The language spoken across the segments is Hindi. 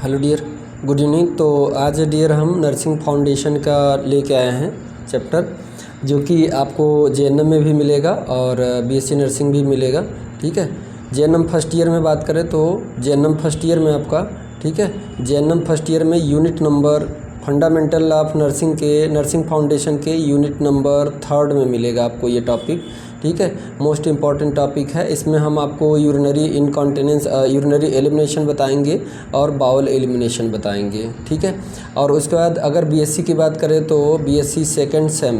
Hello dear, good evening. तो आज डियर हम नर्सिंग फाउंडेशन का लेके आए हैं चैप्टर, जो कि आपको जेएनएम में भी मिलेगा और बीएससी नर्सिंग भी मिलेगा। ठीक है, जेएनएम फर्स्ट ईयर में बात करें तो जेएनएम फर्स्ट ईयर में आपका, ठीक है, जेएनएम फर्स्ट ईयर में unit number fundamental of nursing के नर्सिंग फाउंडेशन के यूनिट नंबर 3 में मिलेगा आपको ये टॉपिक। ठीक है, मोस्ट इम्पॉर्टेंट टॉपिक है। इसमें हम आपको यूरिनरी इनकॉन्टिनेंस, यूरिनरी एलिमिनेशन बताएंगे और बाउल एलिमिनेशन बताएंगे। ठीक है, और उसके बाद अगर बीएससी की बात करें तो बीएससी सेकंड सेम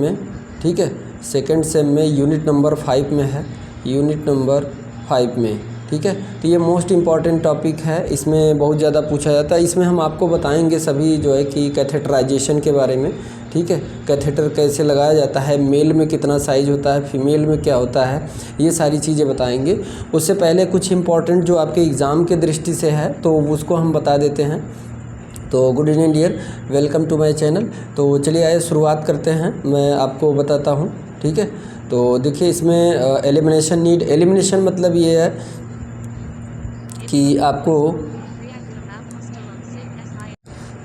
में, ठीक है, सेकंड सेम में यूनिट नंबर 5 में है, यूनिट नंबर 5 में। ठीक है, तो ये मोस्ट इम्पॉर्टेंट टॉपिक है, इसमें बहुत ज़्यादा पूछा जाता है। इसमें हम आपको बताएंगे सभी जो है कि कैथेटराइजेशन के बारे में। ठीक है, कैथेटर कैसे लगाया जाता है, मेल में कितना साइज होता है, फीमेल में क्या होता है, ये सारी चीज़ें बताएंगे। उससे पहले कुछ इम्पॉर्टेंट जो आपके एग्ज़ाम के दृष्टि से है तो उसको हम बता देते हैं। तो good evening dear, welcome to my channel. तो चलिए आइए शुरुआत करते हैं, मैं आपको बताता हूँ। ठीक है, तो देखिए इसमें एलिमिनेशन नीड, एलिमिनेशन मतलब ये है कि आपको,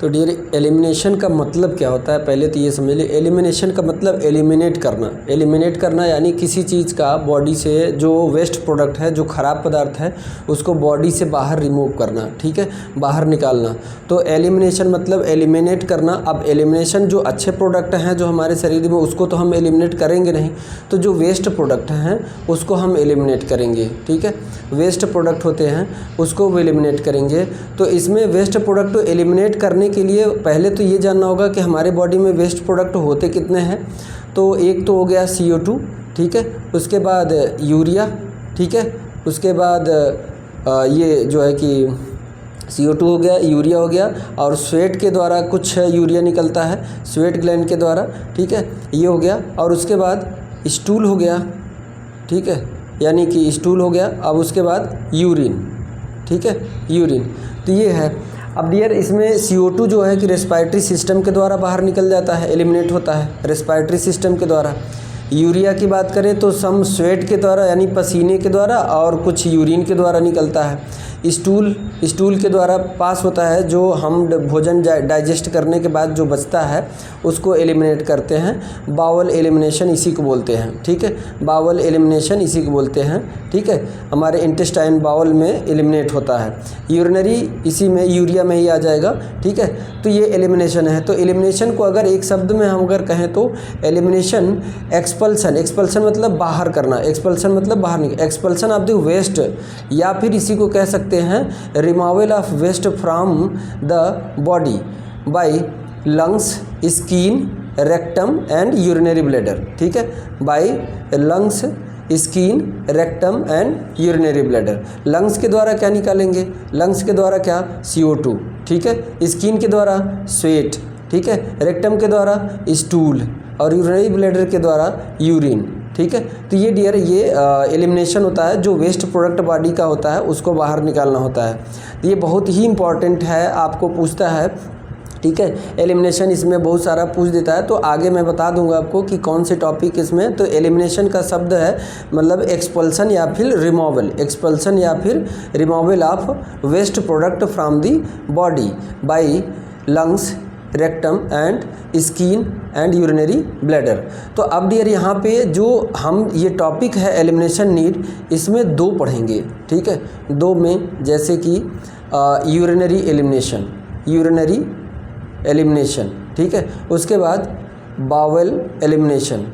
तो डियर एलिमिनेशन का मतलब क्या होता है पहले तो ये समझ लीजिए। एलिमिनेशन का मतलब एलिमिनेट करना यानी किसी चीज़ का बॉडी से जो वेस्ट प्रोडक्ट है, जो ख़राब पदार्थ है, उसको बॉडी से बाहर रिमूव करना। ठीक है, बाहर निकालना। तो एलिमिनेशन मतलब एलिमिनेट करना। अब एलिमिनेशन जो अच्छे प्रोडक्ट हैं जो हमारे शरीर में, उसको तो हम एलिमिनेट करेंगे नहीं, तो जो वेस्ट प्रोडक्ट हैं उसको हम एलिमिनेट करेंगे। ठीक है, वेस्ट प्रोडक्ट होते हैं उसको एलिमिनेट करेंगे। तो इसमें वेस्ट प्रोडक्ट को एलिमिनेट करने के लिए पहले तो ये जानना होगा कि हमारे बॉडी में वेस्ट प्रोडक्ट होते कितने हैं। तो एक तो हो गया CO2, ठीक है, उसके बाद यूरिया, ठीक है, उसके बाद ये जो है कि CO2 हो गया, यूरिया हो गया, और स्वेट के द्वारा कुछ यूरिया निकलता है, स्वेट ग्लैंड के द्वारा। ठीक है, ये हो गया, और उसके बाद स्टूल हो गया। ठीक है, यानी कि स्टूल हो गया। अब उसके बाद यूरिन, ठीक है, यूरिन। तो ये है। अब डियर इसमें CO2 जो है कि रेस्पिरेटरी सिस्टम के द्वारा बाहर निकल जाता है, एलिमिनेट होता है रेस्पिरेटरी सिस्टम के द्वारा। यूरिया की बात करें तो सम स्वेट के द्वारा यानी पसीने के द्वारा, और कुछ यूरिन के द्वारा निकलता है। स्टूल के द्वारा पास होता है, जो हम भोजन डाइजेस्ट करने के बाद जो बचता है उसको एलिमिनेट करते हैं। बाउल एलिमिनेशन इसी को बोलते हैं। ठीक है, बाउल एलिमिनेशन इसी को बोलते हैं। ठीक है, हमारे इंटेस्टाइन बाउल में एलिमिनेट होता है। यूरिनरी इसी में, यूरिया में ही आ जाएगा। ठीक है, तो ये एलिमिनेशन है। तो एलिमिनेशन को अगर एक शब्द में हम अगर कहें तो एलिमिनेशन एक्सपल्सन मतलब बाहर करना, एक्सपल्सन मतलब बाहर निकल, एक्सपल्सन ऑफ द वेस्ट, या फिर इसी को कह सकते हैं removal of waste from the body by lungs, skin, rectum and urinary bladder. ठीक है, by lungs, skin, rectum and urinary bladder. Lungs के द्वारा क्या निकालेंगे, लंग्स के द्वारा क्या, CO2, ठीक है, स्किन के द्वारा स्वेट, ठीक है, रेक्टम के द्वारा स्टूल, और यूरिनरी ब्लैडर के द्वारा यूरिन। ठीक है, तो ये डियर ये एलिमिनेशन होता है, जो वेस्ट प्रोडक्ट बॉडी का होता है उसको बाहर निकालना होता है। तो ये बहुत ही इंपॉर्टेंट है, आपको पूछता है। ठीक है, एलिमिनेशन इसमें बहुत सारा पूछ देता है, तो आगे मैं बता दूंगा आपको कि कौन से टॉपिक इसमें। तो एलिमिनेशन का शब्द है मतलब एक्सपल्सन या फिर रिमूवल, एक्सपल्सन या फिर removal of waste product from the body by lungs, rectum and skin and urinary bladder. तो अब डियर यहाँ पे जो हम ये टॉपिक है एलिमिनेशन नीड, इसमें 2 पढ़ेंगे। ठीक है, 2 में जैसे कि यूरिनरी एलिमिनेशन, ठीक है, उसके बाद बाउल एलिमिनेशन,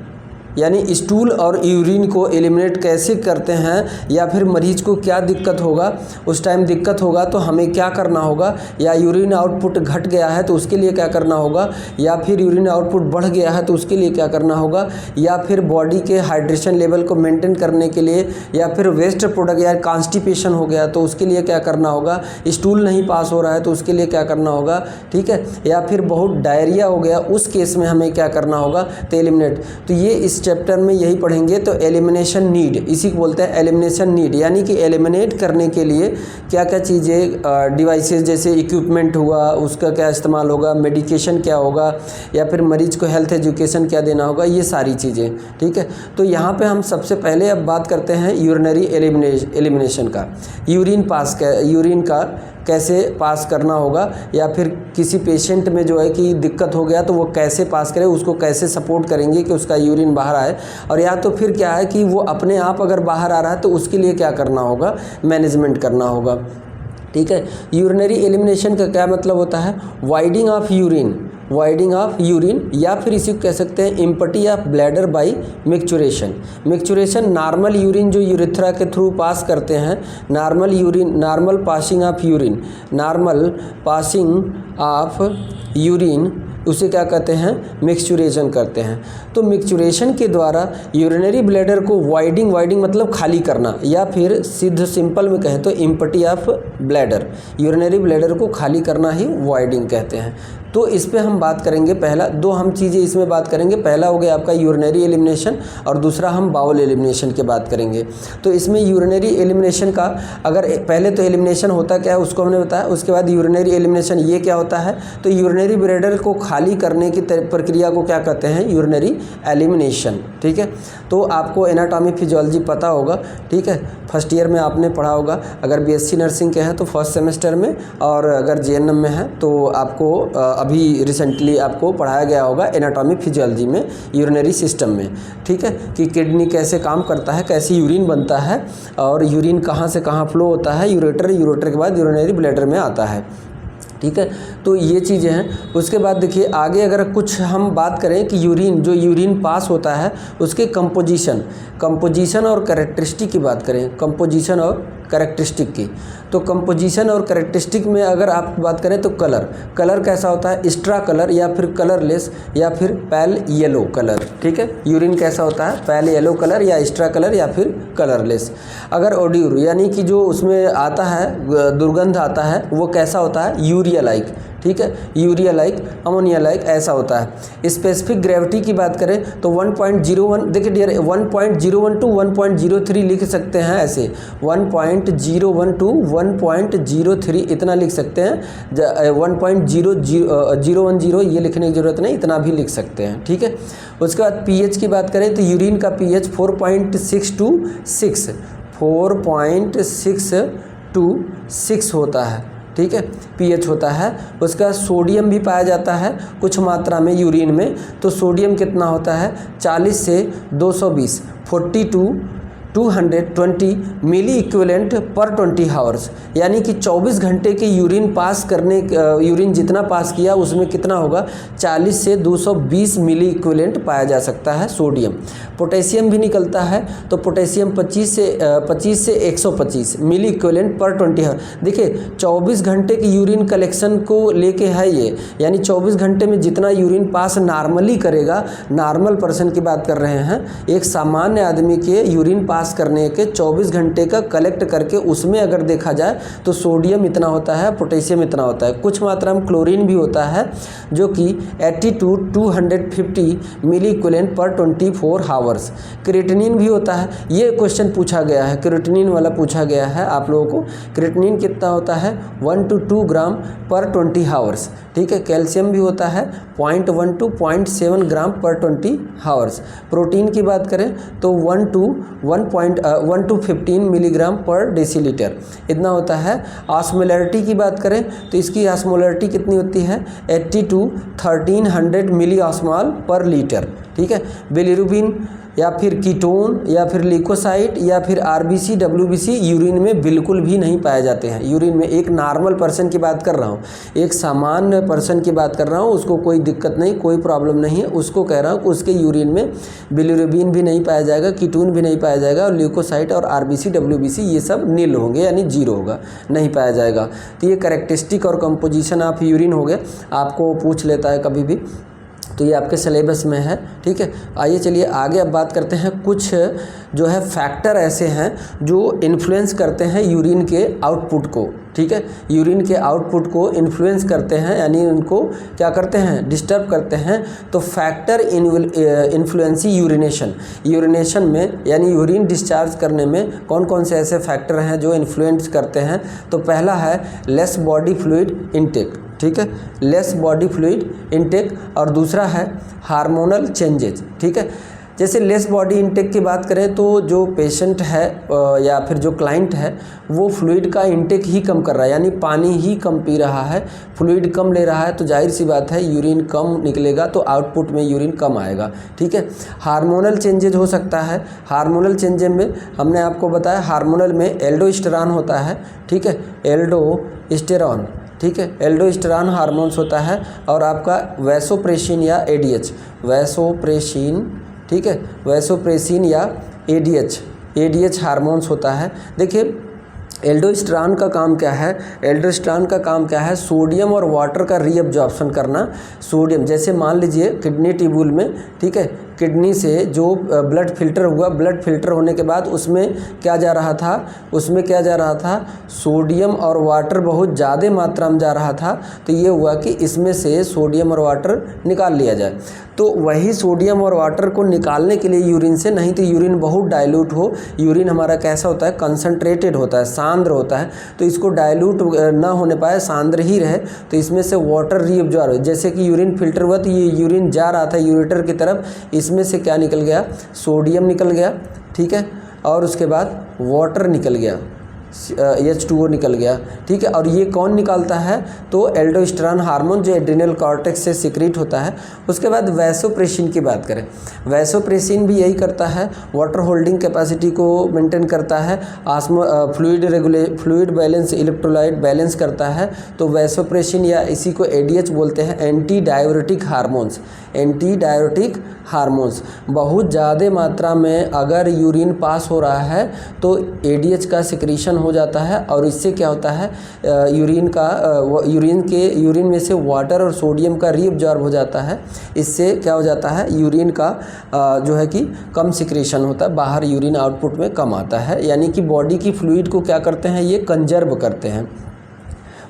यानी स्टूल और यूरिन को एलिमिनेट कैसे करते हैं, या फिर मरीज को क्या दिक्कत होगा, उस टाइम दिक्कत होगा तो हमें क्या करना होगा, या यूरिन आउटपुट घट गया है तो उसके लिए क्या करना होगा, या फिर यूरिन आउटपुट बढ़ गया है तो उसके लिए क्या करना होगा, या फिर बॉडी के हाइड्रेशन लेवल को मेंटेन करने के लिए, या फिर वेस्ट प्रोडक्ट या कॉन्स्टिपेशन हो गया तो उसके लिए क्या करना होगा, स्टूल नहीं पास हो रहा है तो उसके लिए क्या करना होगा। ठीक है, या फिर बहुत डायरिया हो गया उस केस में हमें क्या करना होगा, तो एलिमिनेट। तो ये इस चैप्टर में यही पढ़ेंगे। तो एलिमिनेशन नीड, इसी को बोलते हैं एलिमिनेशन नीड, यानी कि एलिमिनेट करने के लिए क्या क्या चीज़ें, डिवाइसेस जैसे इक्विपमेंट हुआ, उसका क्या इस्तेमाल होगा, मेडिकेशन क्या होगा, या फिर मरीज को हेल्थ एजुकेशन क्या देना होगा, ये सारी चीज़ें। ठीक है, तो यहाँ पे हम सबसे पहले अब बात करते हैं यूरिनरी एलिमिनेशन का। यूरिन का कैसे पास करना होगा, या फिर किसी पेशेंट में जो है कि दिक्कत हो गया तो वो कैसे पास करे, उसको कैसे सपोर्ट करेंगे कि उसका यूरिन बाहर आए, और या तो फिर क्या है कि वो अपने आप अगर बाहर आ रहा है तो उसके लिए क्या करना होगा, मैनेजमेंट करना होगा। ठीक है, यूरिनरी एलिमिनेशन का क्या मतलब होता है, वाइडिंग ऑफ यूरिन, या फिर इसी को कह सकते हैं empty of bladder by micturition. Normal urine जो यूरेथ्रा के थ्रू पास करते हैं, नॉर्मल पासिंग ऑफ यूरिन उसे क्या कहते हैं, मिक्सचुरेशन करते हैं। तो मिक्सचुरेशन के द्वारा यूरिनरी ब्लैडर को वाइडिंग मतलब खाली करना, या फिर सिंपल में कहें तो empty of bladder, urinary bladder को खाली करना ही वाइडिंग कहते हैं। तो इस पे हम बात करेंगे, पहला दो हम चीज़ें इसमें बात करेंगे, पहला हो गया आपका यूरिनरी एलिमिनेशन और दूसरा हम बाउल एलिमिनेशन की बात करेंगे। तो इसमें यूरिनरी एलिमिनेशन का अगर पहले तो एलिमिनेशन होता क्या है उसको हमने बताया, उसके बाद यूरिनरी एलिमिनेशन ये क्या होता है, तो यूरिनरी ब्लैडर को खाली करने की प्रक्रिया को क्या कहते हैं, यूरिनरी एलिमिनेशन। ठीक है, तो आपको एनाटॉमी फिजियोलॉजी पता होगा। ठीक है, फर्स्ट ईयर में आपने पढ़ा होगा, अगर बीएससी नर्सिंग के हैं तो फर्स्ट सेमेस्टर में, और अगर जेएनएम में है तो आपको अभी रिसेंटली आपको पढ़ाया गया होगा एनाटॉमी फिजियोलॉजी में, यूरिनरी सिस्टम में। ठीक है, कि किडनी कैसे काम करता है, कैसे यूरिन बनता है, और यूरिन कहाँ से कहाँ फ्लो होता है, यूरेटर के बाद यूरिनरी ब्लैडर में आता है। ठीक है, तो ये चीज़ें हैं। उसके बाद देखिए आगे अगर कुछ हम बात करें कि यूरिन पास होता है उसके कंपोजिशन और कैरेक्टरिस्टिक की बात करें, कंपोजिशन और कैरेक्टरिस्टिक की, तो कंपोजिशन और कैरेक्टरिस्टिक में अगर आप बात करें तो कलर कैसा होता है, एक्स्ट्रा कलर या फिर कलरलेस या फिर पैल येलो कलर। ठीक है, यूरिन कैसा होता है, पैल येलो कलर या एक्स्ट्रा कलर या फिर कलरलेस। अगर ओड्यूर यानी कि जो उसमें आता है दुर्गंध आता है वो कैसा होता है, यूरिया लाइक। ठीक है, यूरिया लाइक, अमोनिया लाइक ऐसा होता है। स्पेसिफिक ग्रेविटी की बात करें तो 1.01, देखिए डियर 1.01 टू 1.03 लिख सकते हैं ऐसे, 1.01 टू 1.03 इतना लिख सकते हैं, 1.010 ये लिखने की ज़रूरत नहीं, इतना भी लिख सकते हैं। ठीक है, उसके बाद पीएच की बात करें तो यूरिन का पीएच 4.6 टू 6 होता है। ठीक है, पीएच होता है। उसका सोडियम भी पाया जाता है कुछ मात्रा में यूरिन में, तो सोडियम कितना होता है, 40 से 220, 40 टू 220 मिली इक्विवेलेंट पर 20 आवर्स, यानी कि 24 घंटे के यूरिन जितना पास किया उसमें कितना होगा, 40 से 220 मिली इक्विवेलेंट पाया जा सकता है सोडियम। पोटेशियम भी निकलता है, तो पोटेशियम 25 से 125 मिली इक्विवेलेंट पर 20 आवर। देखिए 24 घंटे की यूरिन कलेक्शन को लेके है ये, यानी 24 घंटे में जितना यूरिन पास नॉर्मली करेगा, नॉर्मल पर्सन की बात कर रहे हैं, एक सामान्य आदमी के यूरिन पास करने के 24 घंटे का कलेक्ट करके उसमें अगर देखा जाए तो सोडियम इतना होता है, पोटेशियम इतना होता है, कुछ मात्रा में क्लोरीन भी होता है जो कि 80 टू 250 मिली इक्विवेलेंट पर 24 आवर्स। क्रिएटिनिन भी होता है, ये क्वेश्चन पूछा गया है, क्रिएटिनिन वाला पूछा गया है आप लोगों को। क्रिएटिनिन कितना होता है, 1 टू 2 ग्राम पर 20 आवर्स। ठीक है, कैल्शियम भी होता है 0.1 टू 0.7 ग्राम पर 20 आवर्स। प्रोटीन की बात करें तो 1 टू 15 मिलीग्राम पर डेसीलीटर इतना होता है। ऑस्मोलैरिटी की बात करें तो इसकी ऑस्मोलैरिटी कितनी होती है, 80 टू 1300 मिली ऑस्मॉल पर लीटर। ठीक है, बिलिरुबिन या फिर कीटोन या फिर लिकोसाइट या फिर आरबीसी डब्ल्यूबीसी यूरिन में बिल्कुल भी नहीं पाए जाते हैं। यूरिन में एक नॉर्मल पर्सन की बात कर रहा हूँ, एक सामान्य पर्सन की बात कर रहा हूँ, उसको कोई दिक्कत नहीं, कोई प्रॉब्लम नहीं है, उसको कह रहा हूँ कि उसके यूरिन में बिलिरुबिन भी नहीं पाया जाएगा, कीटोन भी नहीं पाया जाएगा, और लिकोसाइट और आरबीसी डब्ल्यूबीसी ये सब नील होंगे, यानी जीरो होगा, नहीं पाया जाएगा। तो ये कैरेक्टरिस्टिक और कंपोजिशन ऑफ यूरिन हो गया, आपको पूछ लेता है कभी भी, तो ये आपके सिलेबस में है। ठीक है, आइए चलिए आगे अब बात करते हैं, कुछ जो है फैक्टर ऐसे हैं जो इन्फ्लुएंस करते हैं यूरिन के आउटपुट को। ठीक है, यूरिन के आउटपुट को इन्फ्लुएंस करते हैं, यानी उनको क्या करते हैं, डिस्टर्ब करते हैं। तो फैक्टर इन्फ्लुएंसी यूरिनेशन में, यानी यूरिन डिस्चार्ज करने में कौन कौन से ऐसे फैक्टर हैं जो इन्फ्लुएंस करते हैं। तो पहला है लेस बॉडी फ्लूइड इनटेक, ठीक है, लेस बॉडी फ्लूइड इनटेक। और दूसरा है हार्मोनल चेंजेज, ठीक है। जैसे लेस बॉडी इनटेक की बात करें तो जो पेशेंट है या फिर जो क्लाइंट है वो फ्लूइड का इनटेक ही कम कर रहा है, यानी पानी ही कम पी रहा है, फ्लूइड कम ले रहा है, तो जाहिर सी बात है यूरिन कम निकलेगा, तो आउटपुट में यूरिन कम आएगा, ठीक है। हार्मोनल चेंजेज हो सकता है। हार्मोनल चेंजेज में हमने आपको बताया हार्मोनल में एल्डोस्टेरॉन होता है, ठीक है, एल्डोस्टेरॉन, ठीक है, एल्डोस्टेरॉन हार्मोन्स होता है। और आपका वैसोप्रेसिन या एडीएच, वैसोप्रेसिन, ठीक है, वैसोप्रेसिन या एडीएच हार्मोन्स होता है। देखिए एल्डोस्टेरॉन का काम क्या है, एल्डोस्टेरॉन का काम क्या है, सोडियम और वाटर का रीअब्जॉर्प्शन करना। सोडियम, जैसे मान लीजिए किडनी ट्यूब्यूल में, ठीक है, किडनी से जो ब्लड फिल्टर हुआ, ब्लड फिल्टर होने के बाद उसमें क्या जा रहा था, सोडियम और वाटर बहुत ज़्यादा मात्रा में जा रहा था। तो ये हुआ कि इसमें से सोडियम और वाटर निकाल लिया जाए। तो वही सोडियम और वाटर को निकालने के लिए यूरिन से, नहीं तो यूरिन बहुत डाइल्यूट हो, यूरिन हमारा कैसा होता है, कंसंट्रेटेड होता है, सांद्र होता है, तो इसको डाइल्यूट ना होने पाए, सांद्र ही रहे, तो इसमें से वाटर रीअब्जॉर्ब, जैसे कि यूरिन फिल्टर हुआ तो ये यूरिन जा रहा था यूरेटर की तरफ, इसमें से क्या निकल गया, सोडियम निकल गया, ठीक है, और उसके बाद वाटर निकल गया, H2O निकल गया, ठीक है। और ये कौन निकालता है, तो एल्डोस्टेरॉन हार्मोन जो एड्रिनल कॉर्टेक्स से सिक्रीट होता है। उसके बाद वैसोप्रेसिन की बात करें, वैसोप्रेसिन भी यही करता है, वाटर होल्डिंग कैपेसिटी को मेंटेन करता है, फ्लूइड बैलेंस, इलेक्ट्रोलाइट बैलेंस करता है। तो वैसोप्रेसिन या इसी को एडीएच बोलते हैं, anti diuretic hormones, anti diuretic hormones. बहुत ज़्यादा मात्रा में अगर यूरिन पास हो रहा है तो एडीएच का सिक्रीशन हो जाता है, और इससे क्या होता है, यूरिन में से वाटर और सोडियम का रीअब्जॉर्ब हो जाता है। इससे क्या हो जाता है, यूरिन का जो है कि कम सिक्रीशन होता है, बाहर यूरिन आउटपुट में कम आता है। यानी कि बॉडी की फ्लूइड को क्या करते हैं, ये कंजर्व करते हैं,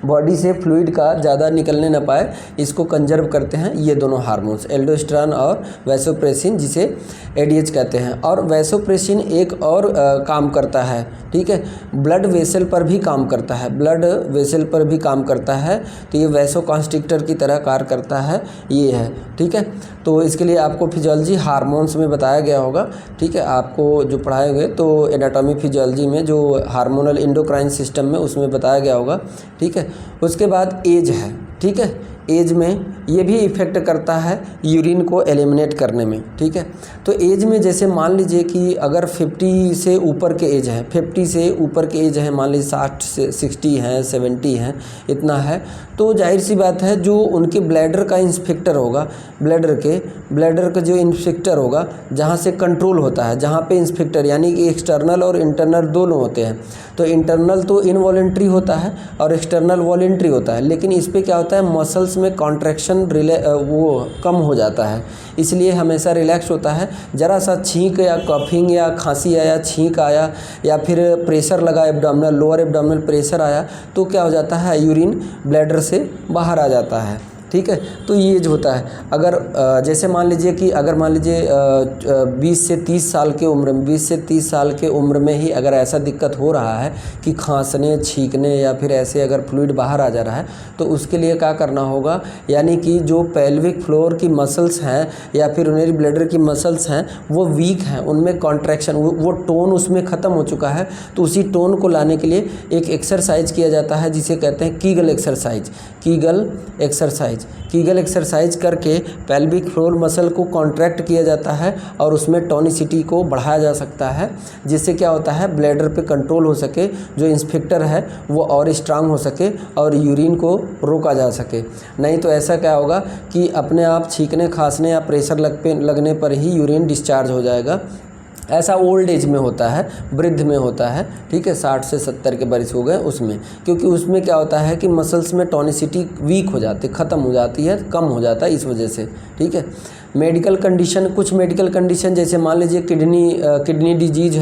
बॉडी से फ्लूइड का ज़्यादा निकलने ना पाए, इसको कंजर्व करते हैं ये दोनों हार्मोन्स, एल्डोस्टेरॉन और वैसोप्रेसिन, जिसे एडीएच कहते हैं। और वैसोप्रेसिन एक और काम करता है, ठीक है, ब्लड वेसल पर भी काम करता है, ब्लड वेसल पर भी काम करता है। तो ये वैसोकॉन्स्ट्रिक्टर की तरह कार्य करता है, ये है, ठीक है। तो इसके लिए आपको फिजियोलॉजी हार्मोन्स में बताया गया होगा, ठीक है, आपको जो पढ़ाए हुए तो एनाटॉमी फिजियोलॉजी में जो हार्मोनल एंडोक्राइन सिस्टम में उसमें बताया गया होगा, ठीक है। उसके बाद एज है, ठीक है, एज में ये भी इफ़ेक्ट करता है यूरिन को एलिमिनेट करने में, ठीक है। तो एज में जैसे मान लीजिए कि अगर 50 से ऊपर के एज है, 50 से ऊपर के एज है, मान लीजिए 60 से 60 हैं, 70 हैं, इतना है, तो जाहिर सी बात है जो उनके ब्लैडर का इंस्पेक्टर होगा, ब्लैडर का जो इंस्पेक्टर होगा, जहाँ से कंट्रोल होता है, जहाँ पे इंस्पेक्टर यानी कि एक्सटर्नल और इंटरनल दोनों होते हैं। तो इंटरनल तो इनवॉलेंट्री होता है और एक्सटर्नल वॉलेंट्री होता है, लेकिन इस पर क्या होता है, मसल्स में कॉन्ट्रैक्शन वो कम हो जाता है, इसलिए हमेशा रिलैक्स होता है। ज़रा सा छींक या कफिंग या खांसी आया, छींक आया, या फिर प्रेशर लगा, एब्डोमिनल, लोअर एब्डोमिनल प्रेशर आया, तो क्या हो जाता है, यूरिन ब्लैडर से बाहर आ जाता है, ठीक है। तो ये जो होता है, अगर जैसे मान लीजिए कि अगर मान लीजिए 20 से 30 साल के उम्र में, 20 से 30 साल के उम्र में ही अगर ऐसा दिक्कत हो रहा है कि खांसने, छींकने या फिर ऐसे अगर फ्लूइड बाहर आ जा रहा है, तो उसके लिए क्या करना होगा, यानी कि जो पेल्विक फ्लोर की मसल्स हैं या फिर यूरिनरी ब्लैडर की मसल्स हैं वो वीक हैं, उनमें कॉन्ट्रैक्शन, वो टोन उसमें ख़त्म हो चुका है। तो उसी टोन को लाने के लिए एक एक्सरसाइज किया जाता है जिसे कहते हैं कीगल एक्सरसाइज, कीगल एक्सरसाइज करके पेल्विक फ्लोर मसल को कॉन्ट्रैक्ट किया जाता है और उसमें टोनिसिटी को बढ़ाया जा सकता है, जिससे क्या होता है, ब्लैडर पे कंट्रोल हो सके, जो इंस्पेक्टर है वो और स्ट्रांग हो सके और यूरिन को रोका जा सके। नहीं तो ऐसा क्या होगा कि अपने आप छींकने, खांसने या प्रेशर लगने पर ही यूरिन डिस्चार्ज हो जाएगा। ऐसा ओल्ड एज में होता है, वृद्ध में होता है, ठीक है, 60 से 70 के बरस हो गए उसमें, क्योंकि उसमें क्या होता है कि मसल्स में टोनिसिटी वीक हो जाती, ख़त्म हो जाती है, कम हो जाता है, इस वजह से, ठीक है। मेडिकल कंडीशन, कुछ मेडिकल कंडीशन जैसे मान लीजिए किडनी डिजीज़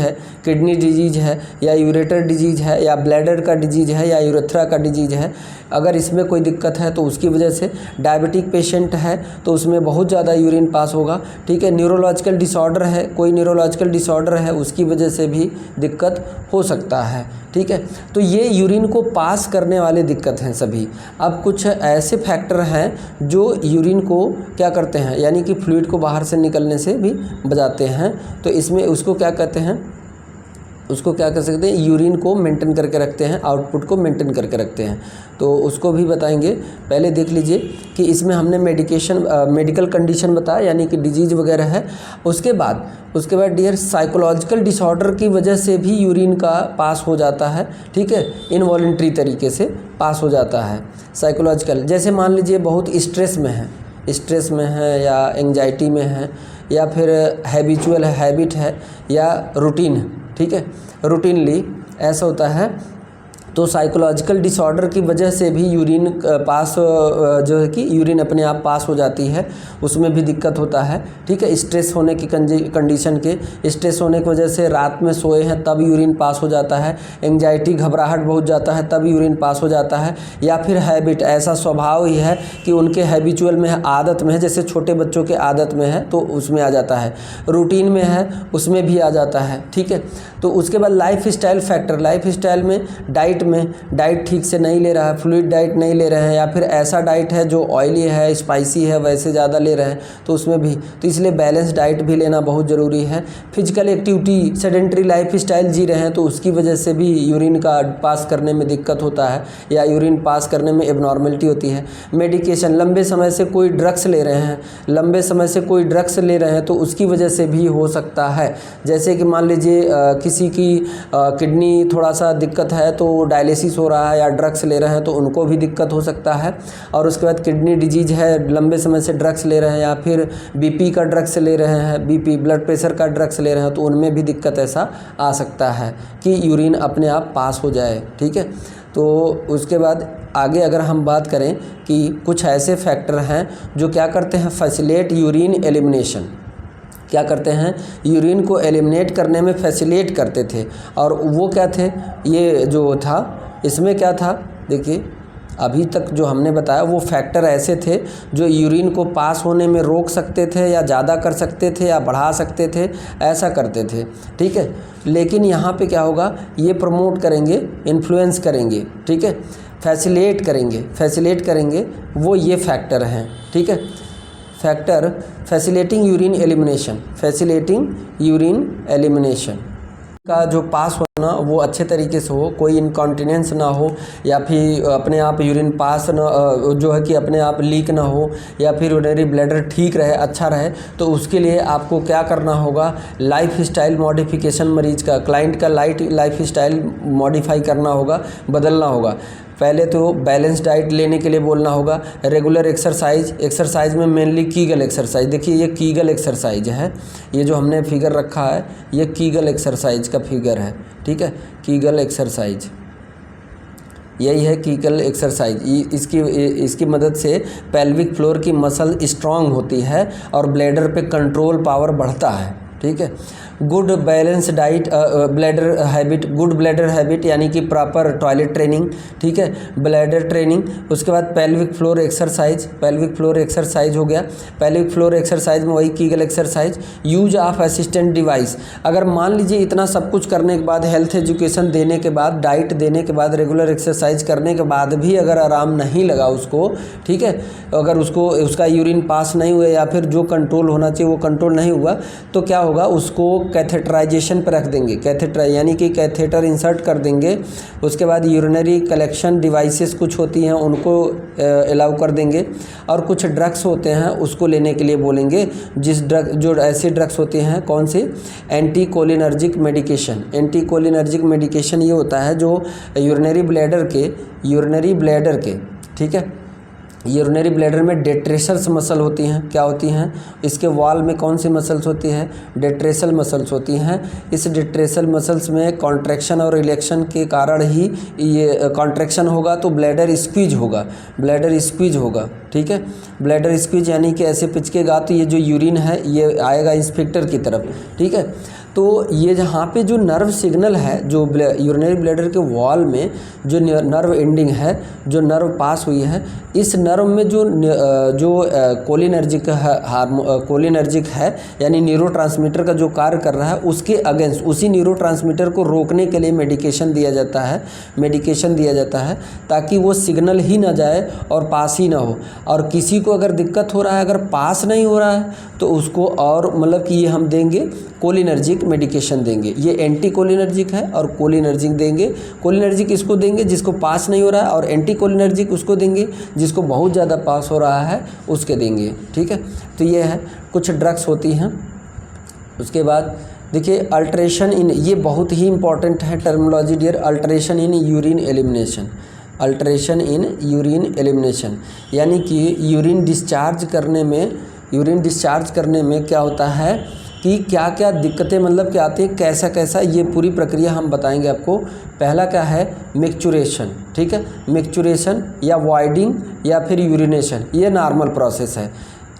है या यूरेटर डिजीज़ है या ब्लैडर का डिजीज़ है या यूरेथ्रा का डिजीज़ है, अगर इसमें कोई दिक्कत है तो उसकी वजह से, डायबिटिक पेशेंट है तो उसमें बहुत ज़्यादा यूरिन पास होगा, ठीक है। न्यूरोलॉजिकल डिसऑर्डर है, कोई न्यूरोलॉजिकल डिसऑर्डर है उसकी वजह से भी दिक्कत हो सकता है, ठीक है। तो ये यूरिन को पास करने वाले दिक्कत हैं सभी। अब कुछ ऐसे फैक्टर हैं जो यूरिन को क्या करते हैं, यानी कि फ्लूइड को बाहर से निकलने से भी बचाते हैं। तो इसमें उसको क्या कहते हैं, उसको क्या कर सकते हैं, यूरिन को मेंटेन करके रखते हैं, आउटपुट को मेंटेन करके रखते हैं। तो उसको भी बताएंगे। पहले देख लीजिए कि इसमें हमने मेडिकल कंडीशन बताया, यानी कि डिजीज़ वगैरह है। उसके बाद डियर साइकोलॉजिकल डिसऑर्डर की वजह से भी यूरिन का पास हो जाता है, ठीक है, इनवॉलंटरी तरीके से पास हो जाता है साइकोलॉजिकल। जैसे मान लीजिए बहुत स्ट्रेस में है या एंजाइटी में है या फिर हैबिचुअल हैबिट है या रूटीन है, ठीक है, रूटीनली ऐसा होता है। तो साइकोलॉजिकल डिसऑर्डर की वजह से भी यूरिन पास जो है कि यूरिन अपने आप पास हो जाती है, उसमें भी दिक्कत होता है, ठीक है। स्ट्रेस होने की कंडीशन के, स्ट्रेस होने की वजह से रात में सोए हैं तब यूरिन पास हो जाता है, एंजाइटी घबराहट बहुत जाता है तब यूरिन पास हो जाता है, या फिर हैबिट, ऐसा स्वभाव ही है कि उनके हैबिचुअल में है, आदत में है, जैसे छोटे बच्चों के आदत में है तो उसमें आ जाता है, रूटीन में है उसमें भी आ जाता है, ठीक है। तो उसके बाद life style factor, life style में डाइट ठीक से नहीं ले रहा है, फ्लूइड डाइट नहीं ले रहे हैं, या फिर ऐसा डाइट है जो ऑयली है, स्पाइसी है, वैसे ज़्यादा ले रहे हैं तो उसमें भी, तो इसलिए बैलेंस डाइट भी लेना बहुत ज़रूरी है। Physical activity, sedentary lifestyle जी रहे हैं तो उसकी वजह से भी यूरिन का पास करने में दिक्कत होता है या यूरिन पास करने में एबनॉर्मलिटी होती है। मेडिकेशन, लंबे समय से कोई ड्रग्स ले रहे हैं तो उसकी वजह से भी हो सकता है। जैसे कि मान लीजिए किसी की किडनी थोड़ा सा दिक्कत है तो डायलिसिस हो रहा है या ड्रग्स ले रहे हैं तो उनको भी दिक्कत हो सकता है। और उसके बाद किडनी डिजीज है, लंबे समय से ड्रग्स ले रहे हैं या फिर बीपी का ड्रग्स ले रहे हैं, बीपी ब्लड प्रेशर का ड्रग्स ले रहे हैं तो उनमें भी दिक्कत ऐसा आ सकता है कि यूरिन अपने आप पास हो जाए, ठीक है। तो उसके बाद आगे अगर हम बात करें कि कुछ ऐसे फैक्टर हैं जो क्या करते हैं, फैसिलिटेट यूरिन एलिमिनेशन, क्या करते हैं, यूरिन को एलिमिनेट करने में फैसिलिटेट करते थे। और वो क्या थे, ये जो था इसमें क्या था, देखिए अभी तक जो हमने बताया वो फैक्टर ऐसे थे जो यूरिन को पास होने में रोक सकते थे या ज़्यादा कर सकते थे या बढ़ा सकते थे, ऐसा करते थे, ठीक है। लेकिन यहाँ पे क्या होगा, ये प्रमोट करेंगे, इन्फ्लुएंस करेंगे, ठीक है, फैसिलिटेट करेंगे वो ये फैक्टर हैं, ठीक है। फैक्टर फैसिलिटेटिंग यूरिन एलिमिनेशन का जो पास होना वो अच्छे तरीके से हो, कोई इनकॉन्टिनेंस ना हो या फिर अपने आप यूरिन पास ना जो है कि अपने आप लीक ना हो या फिर यूरिनरी ब्लैडर ठीक रहे, अच्छा रहे। तो उसके लिए आपको क्या करना होगा, लाइफ स्टाइल मॉडिफिकेशन, मरीज का, क्लाइंट का लाइफ स्टाइल मॉडिफाई करना होगा, बदलना होगा। पहले तो बैलेंस डाइट लेने के लिए बोलना होगा, रेगुलर एक्सरसाइज में मेनली कीगल एक्सरसाइज, देखिए ये कीगल एक्सरसाइज है, ये जो हमने फिगर रखा है ये कीगल एक्सरसाइज का फिगर है, ठीक है, कीगल एक्सरसाइज, यही है कीगल एक्सरसाइज। इसकी मदद से पेल्विक फ्लोर की मसल स्ट्रांग होती है और ब्लैडर पे कंट्रोल पावर बढ़ता है, ठीक है। Good balance diet, good bladder habit यानी कि प्रॉपर टॉयलेट ट्रेनिंग, ठीक है, ब्लैडर ट्रेनिंग। उसके बाद पेल्विक फ्लोर एक्सरसाइज हो गया। पेल्विक फ्लोर एक्सरसाइज में वही Kegel exercise. Use of assistant device, अगर मान लीजिए इतना सब कुछ करने के बाद, हेल्थ एजुकेशन देने के बाद, डाइट देने के बाद, रेगुलर एक्सरसाइज करने के बाद भी अगर आराम नहीं लगा उसको, ठीक है, अगर उसका यूरिन पास नहीं हुआ या फिर जो कंट्रोल होना चाहिए वो कंट्रोल नहीं हुआ, तो क्या होगा, उसको कैथेटराइजेशन पर रख देंगे, यानी कि कैथेटर इंसर्ट कर देंगे। उसके बाद यूरिनरी कलेक्शन डिवाइसेस कुछ होती हैं उनको अलाउ कर देंगे, और कुछ ड्रग्स होते हैं उसको लेने के लिए बोलेंगे, जो ऐसे ड्रग्स होते हैं, कौन से, एंटी कोलिनर्जिक मेडिकेशन ये होता है जो यूरिनरी ब्लैडर के, ठीक है, यूरिनरी ब्लैडर में डेट्रेसल्स मसल होती हैं। क्या होती हैं? इसके वॉल में कौन सी मसल्स होती है? डेट्रेसल मसल्स होती हैं। इस डेट्रेसल मसल्स में कॉन्ट्रैक्शन और रिलैक्शन के कारण ही ये कॉन्ट्रैक्शन होगा तो ब्लैडर स्क्वीज होगा, ब्लैडर स्क्वीज होगा। ठीक है, ब्लैडर स्क्वीज यानी कि ऐसे पिचकेगा तो ये जो यूरिन है ये आएगा इंस्पेक्टर की तरफ। ठीक है, तो ये जहाँ पे जो नर्व सिग्नल है, जो यूरिनरी ब्लैडर के वॉल में जो नर्व एंडिंग है, जो नर्व पास हुई है, इस नर्व में जो कोलिनर्जिक कोलिनर्जिक है यानी न्यूरोट्रांसमीटर का जो कार्य कर रहा है उसके अगेंस्ट, उसी न्यूरोट्रांसमीटर को रोकने के लिए मेडिकेशन दिया जाता है, मेडिकेशन दिया जाता है ताकि वो सिग्नल ही ना जाए और पास ही ना हो। और किसी को अगर दिक्कत हो रहा है, अगर पास नहीं हो रहा है तो उसको और मतलब कि ये हम देंगे कोलिनर्जिक मेडिकेशन देंगे। ये एंटी कोलिनर्जिक है और कोलिनर्जिक देंगे। कोलिनर्जिक इसको देंगे जिसको पास नहीं हो रहा है और एंटी कोलिनर्जिक उसको देंगे जिसको बहुत ज़्यादा पास हो रहा है, उसके देंगे। ठीक है, तो ये है कुछ ड्रग्स होती हैं। उसके बाद देखिए अल्ट्रेशन इन, ये बहुत ही इंपॉर्टेंट है terminology dear, alteration in urine elimination. Alteration in urine elimination यानी कि यूरिन डिस्चार्ज करने में क्या होता है कि क्या क्या दिक्कतें मतलब क्या आती है, कैसा कैसा, ये पूरी प्रक्रिया हम बताएंगे आपको। पहला क्या है? मिक्सचुरेशन। ठीक है, मिक्सचुरेशन या वाइडिंग या फिर यूरिनेशन, ये नॉर्मल प्रोसेस है।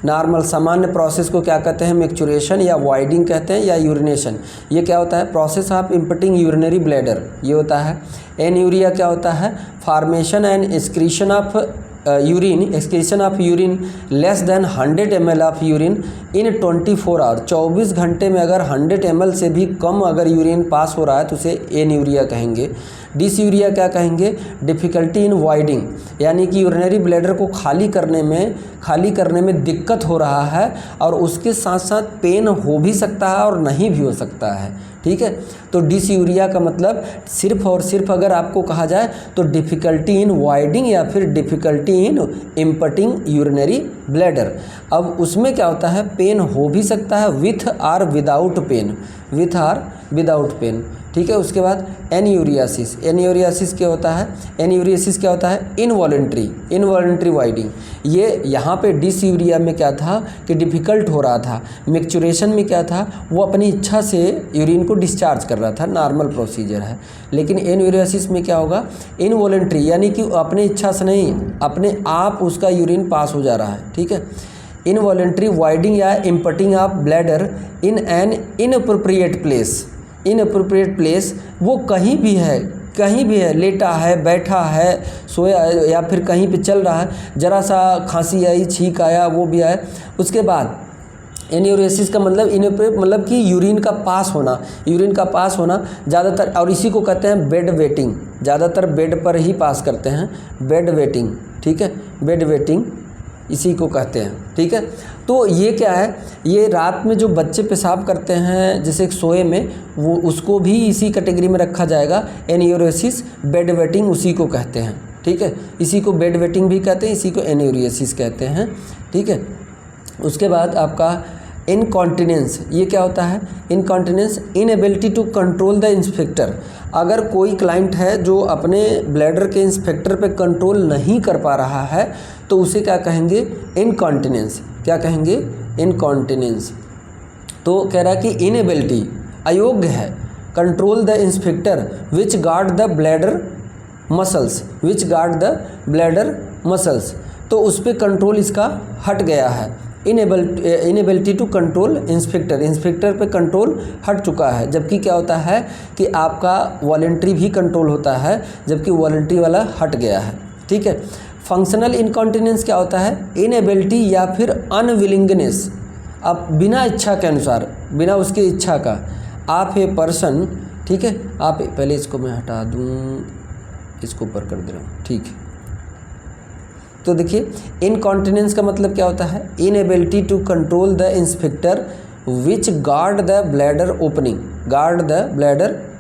नॉर्मल सामान्य प्रोसेस को क्या कहते हैं? मिक्सचुरेशन या वाइडिंग कहते हैं या यूरिनेशन। ये क्या होता है? Process of emptying urinary bladder, ये होता है। एन्यूरिया क्या होता है? Formation and excretion of excretion of urine less than 100 ml of urine in 24 hour. 24 घंटे में अगर 100 ml से भी कम अगर यूरिन पास हो रहा है तो उसे एन्यूरिया कहेंगे। डिसयूरिया क्या कहेंगे? डिफ़िकल्टी इन वाइडिंग, यानी कि यूरिनरी ब्लैडर को खाली करने में दिक्कत हो रहा है और उसके साथ साथ पेन हो भी सकता है और नहीं भी हो सकता है। ठीक है, तो डिसयूरिया का मतलब सिर्फ और सिर्फ अगर आपको कहा जाए तो डिफ़िकल्टी इन वाइडिंग या फिर difficulty in emptying urinary bladder. अब उसमें क्या होता है? पेन हो भी सकता है with or without pain, with or without pain. ठीक है, उसके बाद एन्यूरियासिस। एन्यूरियासिस क्या होता है? एन्यूरियासिस क्या होता है? इनवॉलंटरी वाइडिंग। ये यहाँ पे डिसयूरिया में क्या था कि डिफ़िकल्ट हो रहा था, मिक्सचुरेशन में क्या था? वो अपनी इच्छा से यूरिन को डिस्चार्ज कर रहा था, नॉर्मल प्रोसीजर है। लेकिन एन्यूरियासिस में क्या होगा? इनवॉलंटरी, यानी कि अपनी इच्छा से नहीं, अपने आप उसका यूरिन पास हो जा रहा है। ठीक है, इनवॉलंटरी वाइडिंग या emptying of bladder in an inappropriate place. Inappropriate place वो कहीं भी है, लेटा है, बैठा है, सोया है या फिर कहीं पे चल रहा है, ज़रा सा खांसी आई, छींक आया, वो भी आए। उसके बाद एन्यूरियासिस का मतलब कि यूरिन का पास होना ज़्यादातर, और इसी को कहते हैं बेड वेटिंग। ज़्यादातर बेड पर ही पास करते हैं, बेड वेटिंग। ठीक है, बेड वेटिंग इसी को कहते हैं। ठीक है, तो ये क्या है? ये रात में जो बच्चे पेशाब करते हैं जैसे सोए में, वो उसको भी इसी कैटेगरी में रखा जाएगा। एन्यूरियासिस, बेड वेटिंग उसी को कहते हैं। ठीक है, इसी को बेड वेटिंग भी कहते हैं, इसी को एन्यूरियासिस कहते हैं। ठीक है, उसके बाद आपका इनकॉन्टिनेंस। ये क्या होता है? Incontinence, inability to control the sphincter. अगर कोई क्लाइंट है जो अपने ब्लैडर के इंस्पेक्टर पे कंट्रोल नहीं कर पा रहा है तो उसे क्या कहेंगे? इनकॉन्टिनेंस। क्या कहेंगे? इनकॉन्टिनेंस। तो कह रहा है कि इनएबिलिटी, अयोग्य है, control the sphincter which guard the bladder muscles, तो उस पर कंट्रोल इसका हट गया है। इनेबिलिटी टू कंट्रोल इंस्पेक्टर पे कंट्रोल हट चुका है। जबकि क्या होता है कि आपका वॉलंटरी भी कंट्रोल होता है, जबकि वॉलंटरी वाला हट गया है। ठीक है, फंक्शनल इनकॉन्टिनेंस क्या होता है? इनेबिलिटी या फिर अनविलिंगनेस। अब बिना इच्छा के अनुसार, बिना उसकी इच्छा का, आप ए पर्सन, ठीक है, आप पहले इसको मैं हटा दूँ, इसको ऊपर कर दे रहा हूँ। ठीक है, तो देखिए इनकॉन्टिनेंस का मतलब क्या होता है? Inability to control the sphincter which guard the bladder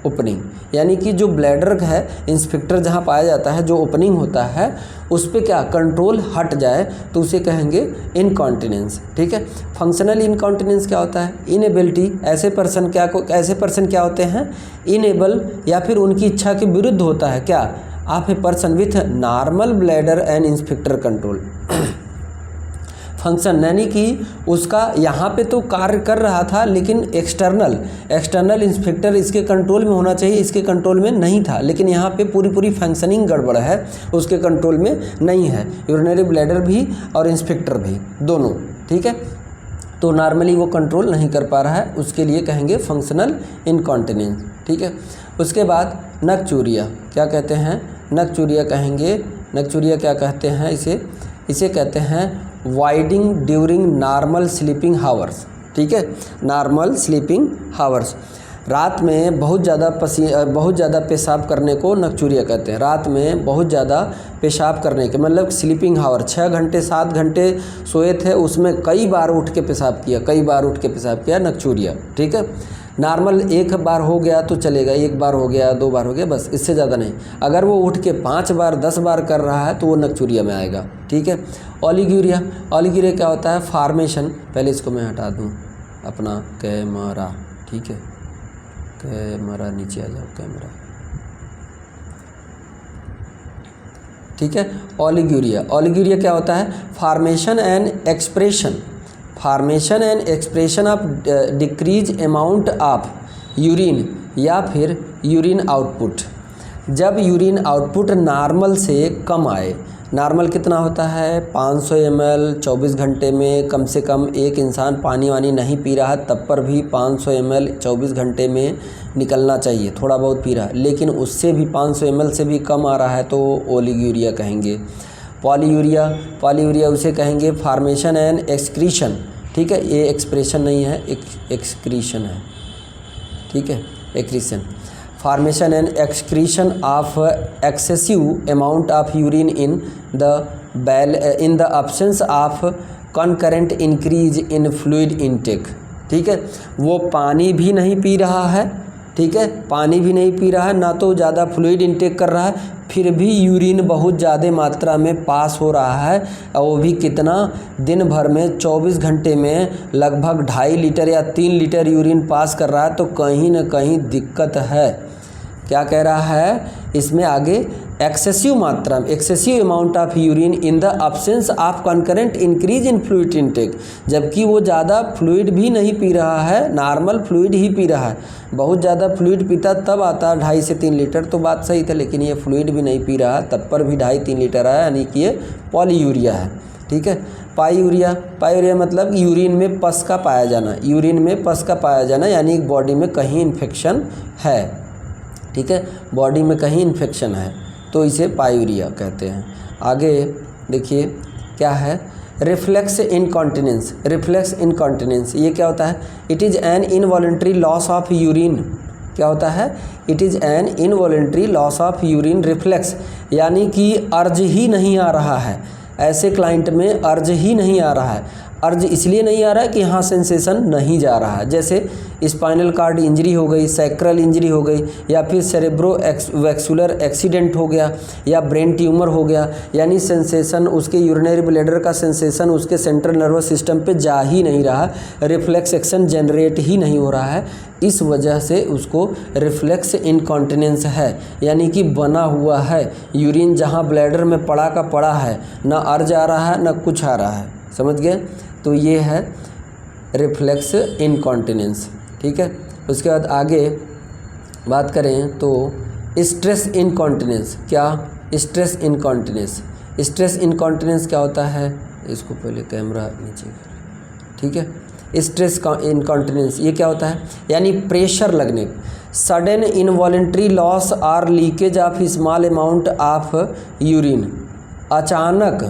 opening, यानी कि जो ब्लैडर है, इंस्पेक्टर जहाँ पाया जाता है, जो ओपनिंग होता है, उस पर क्या कंट्रोल हट जाए तो उसे कहेंगे इनकॉन्टिनेंस। ठीक है, फंक्शनल इनकॉन्टिनेंस क्या होता है? इनएबिलिटी, ऐसे पर्सन क्या होते हैं? इनेबल या फिर उनकी इच्छा के विरुद्ध होता है। क्या? Of a person with normal bladder and inspector control function, यानी कि उसका यहाँ पे तो कार्य कर रहा था लेकिन एक्सटर्नल इंस्पेक्टर इसके कंट्रोल में होना चाहिए, इसके कंट्रोल में नहीं था, लेकिन यहाँ पे पूरी फंक्शनिंग गड़बड़ है, उसके कंट्रोल में नहीं है, यूरिनरी ब्लैडर भी और इंस्पेक्टर भी दोनों, ठीक है। तो नॉर्मली वो कंट्रोल नहीं कर पा रहा है, उसके लिए कहेंगे फंक्शनल इनकॉन्टिनेंस, ठीक है। उसके बाद नक्चूरिया, क्या कहते हैं, नक्चूरिया कहेंगे, नक्चूरिया क्या कहते हैं, इसे कहते हैं वाइडिंग ड्यूरिंग नॉर्मल स्लीपिंग हावर्स, ठीक है, नॉर्मल स्लीपिंग हावर्स। रात में बहुत ज़्यादा पेशाब करने को नक्चूरिया कहते हैं। रात में बहुत ज़्यादा पेशाब करने के मतलब स्लीपिंग हावर, 6 घंटे 7 घंटे सोए थे, उसमें कई बार उठ के पेशाब किया नक्चूरिया, ठीक है। नॉर्मल एक बार हो गया तो चलेगा, 1 बार हो गया 2 बार हो गया, बस, इससे ज़्यादा नहीं। अगर वो उठ के 5 बार 10 बार कर रहा है तो वो नक्चूरिया में आएगा, ठीक है। ओलिग्यूरिया क्या होता है, फॉर्मेशन, पहले इसको मैं हटा दूँ अपना कैमरा, ठीक है, कैमरा नीचे आ जाओ, कैमरा, ठीक है। ओलिग्यूरिया क्या होता है, formation and expression of decrease amount of urine या फिर यूरिन आउटपुट। जब यूरिन आउटपुट नॉर्मल से कम आए, नॉर्मल कितना होता है 500 ml 24 घंटे में, कम से कम एक इंसान पानी वानी नहीं पी रहा है तब पर भी 500 ml 24 घंटे में निकलना चाहिए, थोड़ा बहुत पी रहा है, लेकिन उससे भी 500 ml से भी कम आ रहा है तो ओलिग्यूरिया कहेंगे। पॉलीयूरिया उसे कहेंगे फॉर्मेशन एंड एक्सक्रीशन, ठीक है, ये एक्सप्रेशन नहीं है, एक्सक्रीशन है, ठीक है, excretion. Formation and excretion of excessive amount of urine in the absence of concurrent increase in fluid intake, ठीक है। वो पानी भी नहीं पी रहा है, ठीक है, पानी भी नहीं पी रहा है, ना तो ज़्यादा फ्लूइड इनटेक कर रहा है, फिर भी यूरिन बहुत ज़्यादा मात्रा में पास हो रहा है, और वो भी कितना, दिन भर में 24 घंटे में लगभग 2.5 लीटर या 3 लीटर यूरिन पास कर रहा है, तो कहीं ना कहीं दिक्कत है। क्या कह रहा है इसमें आगे, excessive amount of urine in the absence of concurrent increase in fluid intake, जबकि वो ज़्यादा फ्लूइड भी नहीं पी रहा है, नॉर्मल फ्लूइड ही पी रहा है। बहुत ज़्यादा फ्लूइड पीता तब आता 2.5 से 3 लीटर, तो बात सही था, लेकिन ये फ्लूइड भी नहीं पी रहा तब पर भी 2.5-3 लीटर आया, यानी कि ये पॉलीयूरिया है, ठीक है। पायूरिया मतलब यूरिन में पस का पाया जाना, यानी बॉडी में कहीं इन्फेक्शन है, ठीक है, बॉडी में कहीं इन्फेक्शन है तो इसे पायूरिया कहते हैं। आगे देखिए क्या है, रिफ्लेक्स इनकॉन्टिनेंस, ये क्या होता है, it is an involuntary loss of urine, क्या होता है, it is an involuntary loss of urine reflex, यानी कि अर्ज ही नहीं आ रहा है, ऐसे क्लाइंट में अर्ज ही नहीं आ रहा है। अर्ज इसलिए नहीं आ रहा है कि यहाँ सेंसेशन नहीं जा रहा है, जैसे स्पाइनल कार्ड इंजरी हो गई, सैक्रल इंजरी हो गई, या फिर सेरेब्रोवैस्कुलर एक्सीडेंट हो गया, या ब्रेन ट्यूमर हो गया, यानी सेंसेशन, उसके यूरिनरी ब्लैडर का सेंसेशन उसके सेंट्रल नर्वस सिस्टम पे जा ही नहीं रहा, रिफ्लेक्स एक्शन जनरेट ही नहीं हो रहा है, इस वजह से उसको रिफ्लेक्स इनकॉन्टिनेंस है, यानी कि बना हुआ है यूरिन जहाँ ब्लैडर में पड़ा का पड़ा है, ना अर्ज आ रहा है ना कुछ आ रहा है, समझ गए। तो ये है रिफ्लेक्स इनकॉन्टिनेंस, ठीक है। उसके बाद आगे बात करें तो स्ट्रेस इनकॉन्टिनेंस, क्या, स्ट्रेस इनकॉन्टिनेंस क्या होता है, इसको पहले कैमरा नीचे, ठीक है। स्ट्रेस इनकॉन्टिनेंस ये क्या होता है, यानी प्रेशर लगने, सडन इनवॉलेंट्री लॉस और leakage of small amount of urine, अचानक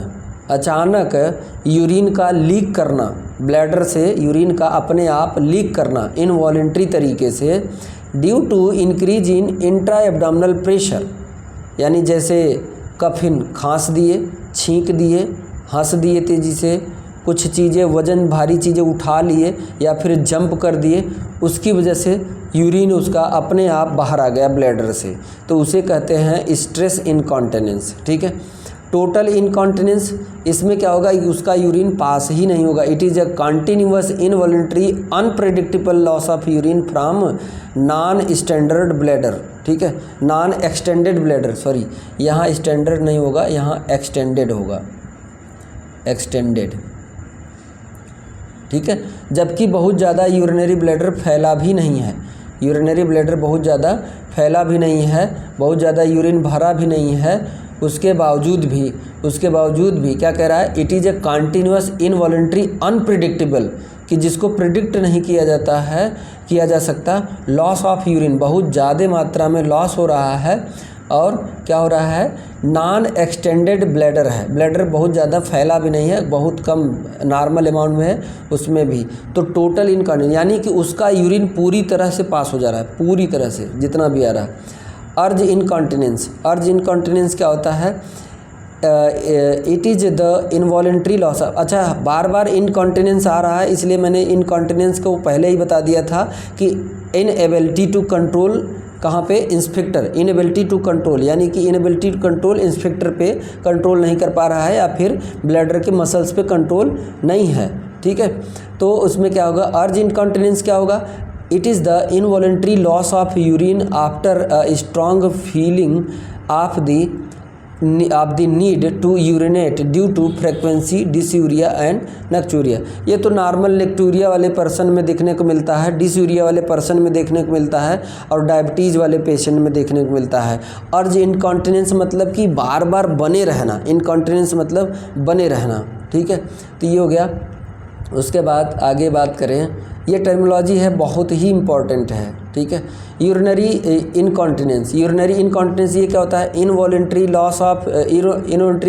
यूरिन का लीक करना, ब्लैडर से यूरिन का अपने आप लीक करना इनवॉलेंट्री तरीके से, due to increase in intra abdominal pressure, यानी जैसे कफिन खांस दिए, छींक दिए, हंस दिए तेज़ी से, कुछ चीज़ें वज़न भारी चीज़ें उठा लिए या फिर जंप कर दिए, उसकी वजह से यूरिन उसका अपने आप बाहर आ गया ब्लैडर से, तो उसे कहते हैं स्ट्रेस इनकॉन्टिनेंस, ठीक है। टोटल इनकॉन्टिनेंस, इसमें क्या होगा, उसका यूरिन पास ही नहीं होगा। It is a continuous involuntary unpredictable loss of urine from non standard bladder, ठीक है, नॉन एक्सटेंडेड ब्लैडर, सॉरी यहाँ स्टैंडर्ड नहीं होगा, यहाँ एक्सटेंडेड होगा, एक्सटेंडेड, ठीक है। जबकि बहुत ज़्यादा यूरिनरी ब्लैडर फैला भी नहीं है, यूरिनरी ब्लैडर बहुत ज़्यादा फैला भी नहीं है, बहुत ज़्यादा यूरिन भरा भी नहीं है, उसके बावजूद भी क्या कह रहा है, it is a continuous involuntary unpredictable, कि जिसको प्रिडिक्ट नहीं किया जा सकता, लॉस ऑफ यूरिन, बहुत ज़्यादा मात्रा में लॉस हो रहा है, और क्या हो रहा है, नॉन एक्सटेंडेड ब्लैडर है, ब्लैडर बहुत ज़्यादा फैला भी नहीं है, बहुत कम नॉर्मल अमाउंट में है उसमें भी। तो टोटल इनकॉन्टिनेंस यानी कि उसका यूरिन पूरी तरह से पास हो जा रहा है, पूरी तरह से जितना भी आ रहा है। अर्ज इनकॉन्टिनेंस क्या होता है, it is the involuntary loss. अच्छा, बार बार इनकॉन्टिनेंस आ रहा है, इसलिए मैंने इनकॉन्टिनेंस को पहले ही बता दिया था कि इनएबिलिटी टू कंट्रोल, कहाँ पे, इंस्पेक्टर, इनएबिलिटी टू कंट्रोल, यानी कि इनएबिलिटी टू कंट्रोल इंस्पेक्टर पे कंट्रोल नहीं कर पा रहा है, या फिर ब्लैडर के मसल्स पे कंट्रोल नहीं है, ठीक है। तो उसमें क्या होगा, अर्ज इनकॉन्टिनेंस क्या होगा, it is the involuntary loss of urine after a strong feeling of the need to urinate due to frequency dysuria and nocturia. ये तो नॉर्मल नेक्टूरिया वाले पर्सन में देखने को मिलता है, डिसयूरिया वाले पर्सन में देखने को मिलता है, और डायबिटीज़ वाले पेशेंट में देखने को मिलता है। अर्ज इनकॉन्टिनेंस मतलब कि बार बार बने रहना, इनकॉन्टिनेंस मतलब बने रहना, ठीक है। तो ये हो गया। उसके बाद आगे बात करें, ये टर्मिनोलॉजी है, बहुत ही इम्पॉर्टेंट है, ठीक है। यूरिनरी इनकॉन्टिनेंस ये क्या होता है, involuntary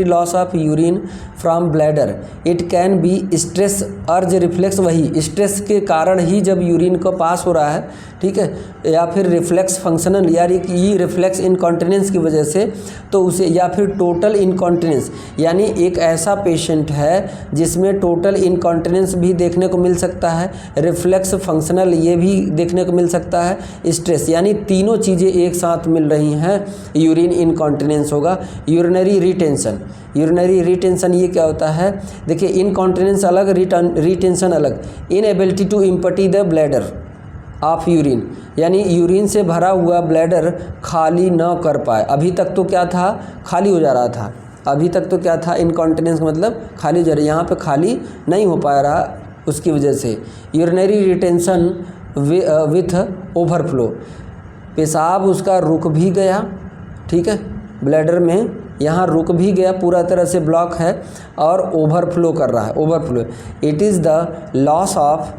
loss of urine from bladder. It can be stress अर्ज रिफ्लेक्स, वही स्ट्रेस के कारण ही जब यूरिन को पास हो रहा है, ठीक है, या फिर रिफ्लेक्स फंक्शनल, यानी कि ये रिफ्लेक्स इनकॉन्टिनेंस की वजह से, तो उसे, या फिर टोटल इनकॉन्टिनेंस, यानी एक ऐसा पेशेंट है जिसमें टोटल इनकॉन्टिनेंस भी देखने को मिल सकता है, रिफ्लेक्स फंक्शनल ये भी देखने को मिल सकता है, स्ट्रेस, यानी तीनों चीज़ें एक साथ मिल रही हैं, यूरिन इनकॉन्टिनेंस होगा। यूरिनरी रिटेंशन ये क्या होता है, देखिए, इनकॉन्टिनेंस अलग, रिटेंशन अलग। Inability to empty the bladder of urine, यानी यूरिन से भरा हुआ ब्लैडर खाली न कर पाए। अभी तक तो क्या था, खाली हो जा रहा था, अभी तक तो क्या था, इनकॉन्टिनेंस मतलब खाली हो जा रहा है, यहाँ पे खाली नहीं हो पा रहा, उसकी वजह से। यूरिनरी रिटेंशन विथ ओवरफ्लो, पेशाब उसका रुक भी गया, ठीक है, ब्लैडर में यहाँ रुक भी गया, पूरा तरह से ब्लॉक है, और ओवरफ्लो कर रहा है, overflow. It is the loss of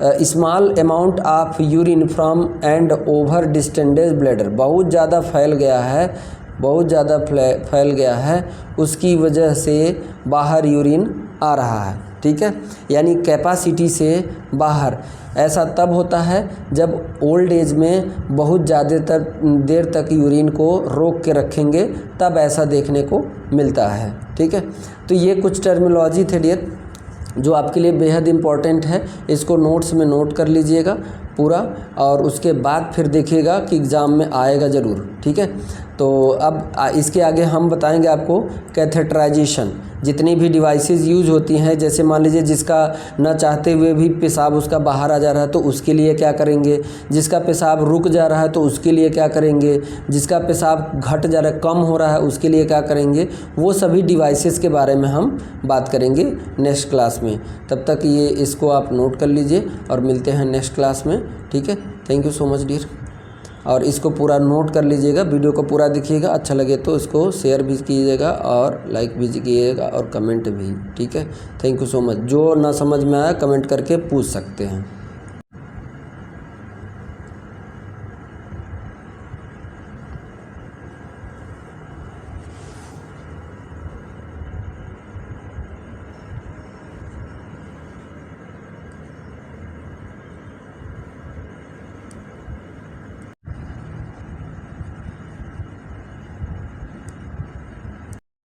small amount of urine from and over distended bladder, बहुत ज़्यादा फैल गया है, उसकी वजह से बाहर यूरिन आ रहा है, ठीक है, यानी कैपेसिटी से बाहर। ऐसा तब होता है जब ओल्ड एज में बहुत ज़्यादा देर तक यूरिन को रोक के रखेंगे, तब ऐसा देखने को मिलता है, ठीक है। तो ये कुछ टर्मिनोलॉजी थे डियर, जो आपके लिए बेहद इम्पॉर्टेंट है, इसको नोट्स में नोट कर लीजिएगा पूरा, और उसके बाद फिर देखिएगा कि एग्ज़ाम में आएगा ज़रूर, ठीक है। तो अब इसके आगे हम बताएंगे आपको कैथेटराइजेशन, जितनी भी डिवाइसेस यूज होती हैं, जैसे मान लीजिए जिसका न चाहते हुए भी पेशाब उसका बाहर आ जा रहा है तो उसके लिए क्या करेंगे, जिसका पेशाब रुक जा रहा है तो उसके लिए क्या करेंगे, जिसका पेशाब घट जा रहा है, कम हो रहा है, उसके लिए क्या करेंगे, वो सभी डिवाइसेस के बारे में हम बात करेंगे नेक्स्ट क्लास में। तब तक ये इसको आप नोट कर लीजिए और मिलते हैं नेक्स्ट क्लास में, ठीक है। Thank you so much dear, और इसको पूरा नोट कर लीजिएगा, वीडियो को पूरा देखिएगा, अच्छा लगे तो इसको शेयर भी कीजिएगा और लाइक भी कीजिएगा और कमेंट भी, ठीक है। Thank you so much. जो ना समझ में आया कमेंट करके पूछ सकते हैं।